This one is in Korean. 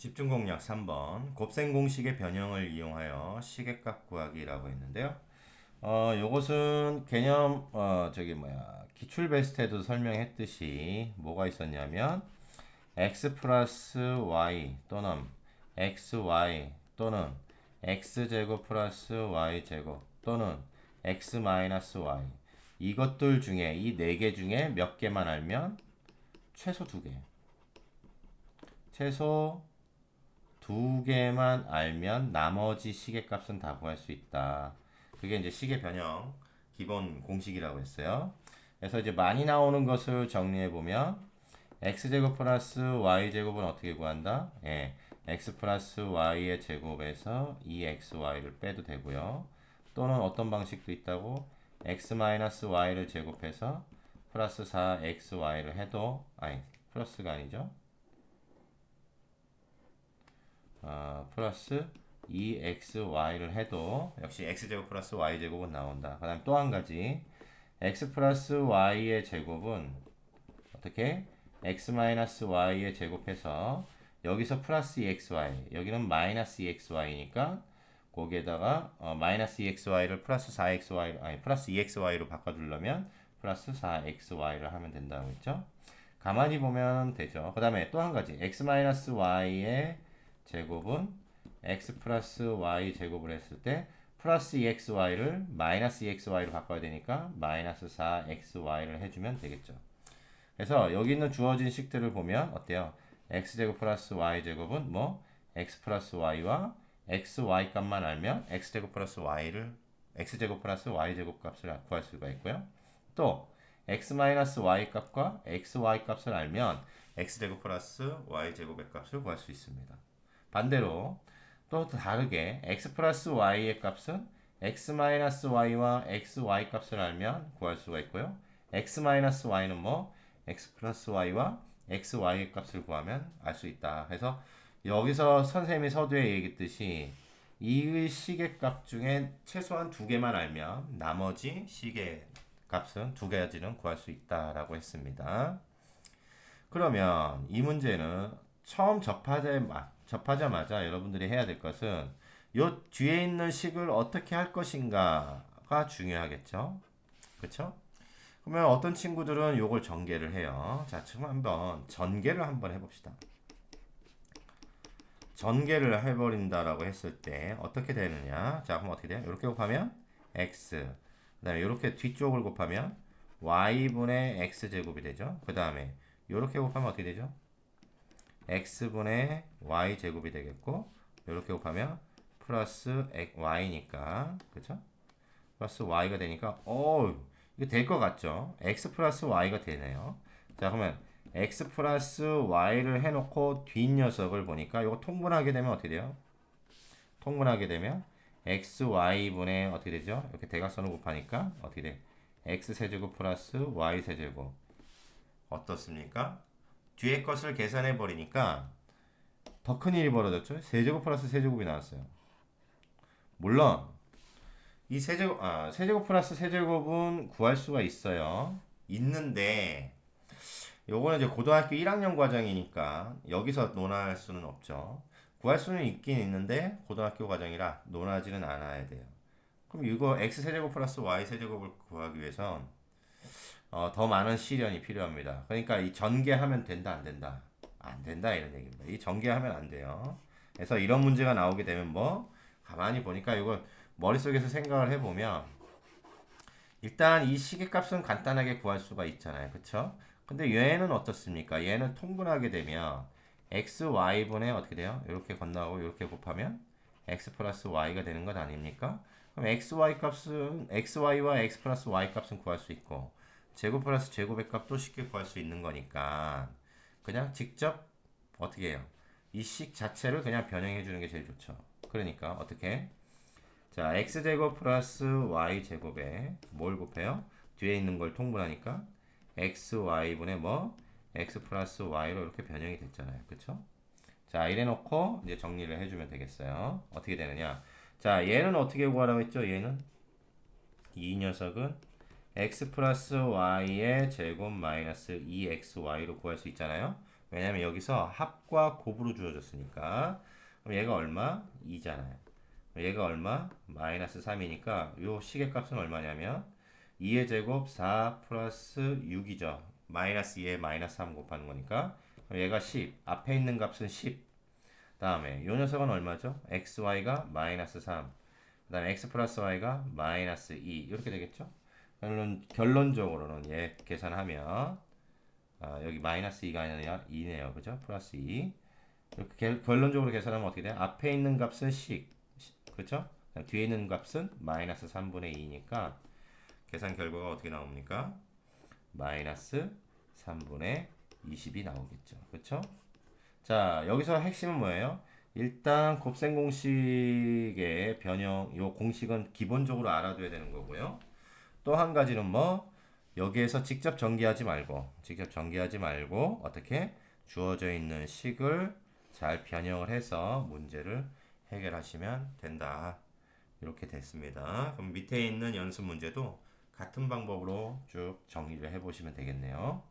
집중 공략 3번 곱셈 공식의 변형을 이용하여 시계값 구하기라고 했는데요. 요것은 개념 기출 베스트에도 설명했듯이 뭐가 있었냐면 x 플러스 y 또는 xy 또는 x제곱 플러스 y제곱 또는 x 마이너스 y 이것들 중에 이 네 개 중에 몇 개만 알면 최소 두 개. 최소 두 개만 알면 나머지 시계값은 다 구할 수 있다. 그게 이제 시계 변형 기본 공식이라고 했어요. 그래서 이제 많이 나오는 것을 정리해 보면 x제곱 플러스 y제곱은 어떻게 구한다? 예, x 플러스 y의 제곱에서 2xy를 빼도 되고요. 또는 어떤 방식도 있다고 x 마이너스 y를 제곱해서 플러스 4xy를 해도 플러스가 아니죠. 플러스 2xy를 해도 역시 x제곱 플러스 y제곱은 나온다. 그 다음 또 한 가지 x 플러스 y의 제곱은 어떻게? x 마이너스 y의 제곱해서 여기서 플러스 2xy 여기는 마이너스 2xy니까 거기에다가 마이너스 2xy를 플러스 4xy 플러스 2xy로 바꿔주려면 플러스 4xy를 하면 된다고 했죠. 가만히 보면 되죠. 그 다음에 또 한 가지 x 마이너스 y의 제곱은 x 플러스 y 제곱을 했을 때 플러스 2xy를 마이너스 2xy로 바꿔야 되니까 마이너스 4xy를 해주면 되겠죠. 그래서 여기 있는 주어진 식들을 보면 어때요? x제곱 플러스 y제곱은 뭐 x 플러스 y와 xy 값만 알면 x제곱 플러스 y를 x제곱 플러스 y제곱 값을 구할 수가 있고요. 또 x 마이너스 y 값과 xy 값을 알면 x제곱 플러스 y제곱의 값을 구할 수 있습니다. 반대로 또 다르게 x 플러스 y의 값은 x 마이너스 y와 xy 값을 알면 구할 수가 있고요. x 마이너스 y는 뭐 x 플러스 y와 xy의 값을 구하면 알 수 있다. 그래서 여기서 선생님이 서두에 얘기했듯이 이 시계값 중에 최소한 두 개만 알면 나머지 시계값은 두 가지는 구할 수 있다라고 했습니다. 그러면 이 문제는 처음 접하자마자 여러분들이 해야 될 것은 요 뒤에 있는 식을 어떻게 할 것인가가 중요하겠죠. 그렇죠? 그러면 어떤 친구들은 요걸 전개를 해요. 자, 지금 한번 전개를 한번 해봅시다. 전개를 해버린다라고 했을 때 어떻게 되느냐? 자, 그럼 어떻게 돼요? 이렇게 곱하면 x, 그 다음에 이렇게 뒤쪽을 곱하면 y분의 x제곱이 되죠. 그 다음에 이렇게 곱하면 어떻게 되죠? x분의 y제곱이 되겠고 이렇게 곱하면 플러스 y니까 그쵸? 플러스 y가 되니까 이거 될 것 같죠? x 플러스 y가 되네요. 자, 그러면 x 플러스 y를 해놓고 뒷녀석을 보니까 이거 통분하게 되면 어떻게 돼요? 통분하게 되면 xy분의 어떻게 되죠? 이렇게 대각선을 곱하니까 어떻게 돼? x세제곱 플러스 y세제곱 어떻습니까? 뒤에 것을 계산해 버리니까 더 큰 일이 벌어졌죠? 세제곱 플러스 세제곱이 나왔어요. 물론 이 세제곱 플러스 세제곱은 구할 수가 있어요. 있는데 요거는 이제 고등학교 1학년 과정이니까 여기서 논할 수는 없죠. 구할 수는 있긴 있는데 고등학교 과정이라 논하지는 않아야 돼요. 그럼 이거 x 세제곱 플러스 y 세제곱을 구하기 위해선 더 많은 시련이 필요합니다. 그러니까 이 전개하면 된다 안 된다? 안 된다 이런 얘기입니다. 이 전개하면 안 돼요. 그래서 이런 문제가 나오게 되면 뭐 가만히 보니까 이거 머릿속에서 생각을 해보면 일단 이 시계값은 간단하게 구할 수가 있잖아요. 그쵸? 근데 얘는 어떻습니까? 얘는 통분하게 되면 x, y분의 어떻게 돼요? 이렇게 건너가고 이렇게 곱하면 x 플러스 y가 되는 것 아닙니까? 그럼 xy 값은 xy와 x 플러스 y 값은 구할 수 있고 제곱 플러스 제곱의 값도 쉽게 구할 수 있는 거니까 그냥 직접 어떻게 해요? 이 식 자체를 그냥 변형해 주는 게 제일 좋죠. 그러니까 어떻게? 자, x제곱 플러스 y제곱에 뭘 곱해요? 뒤에 있는 걸 통분하니까 xy분의 뭐? x 플러스 y로 이렇게 변형이 됐잖아요. 그쵸? 자, 이래 놓고 이제 정리를 해주면 되겠어요. 어떻게 되느냐? 자, 얘는 어떻게 구하라고 했죠? 얘는 이 녀석은 x 플러스 y의 제곱 마이너스 2xy로 구할 수 있잖아요. 왜냐면 여기서 합과 곱으로 주어졌으니까. 그럼 얘가 얼마? 2잖아요. 얘가 얼마? 마이너스 3이니까 요 시계값은 얼마냐면 2의 제곱 4 플러스 6이죠. 마이너스 2에 마이너스 3 곱하는 거니까. 그럼 얘가 10. 앞에 있는 값은 10. 다음에 요 녀석은 얼마죠? xy가 마이너스 3. 그 다음에 x 플러스 y가 마이너스 2. 이렇게 되겠죠? 결론적으로는 얘 계산하면 여기 마이너스 2가 아니라 2네요. 그죠? 플러스 2. 이렇게 결론적으로 계산하면 어떻게 돼요? 앞에 있는 값은 10. 그죠? 뒤에 있는 값은 마이너스 3분의 2니까 계산 결과가 어떻게 나옵니까? 마이너스 3분의 20이 나오겠죠. 그쵸? 자, 여기서 핵심은 뭐예요? 일단 곱셈 공식의 변형, 요 공식은 기본적으로 알아둬야 되는 거고요. 또 한 가지는 뭐 여기에서 직접 전개하지 말고 어떻게 주어져 있는 식을 잘 변형을 해서 문제를 해결하시면 된다. 이렇게 됐습니다. 그럼 밑에 있는 연습 문제도 같은 방법으로 쭉 정리를 해 보시면 되겠네요.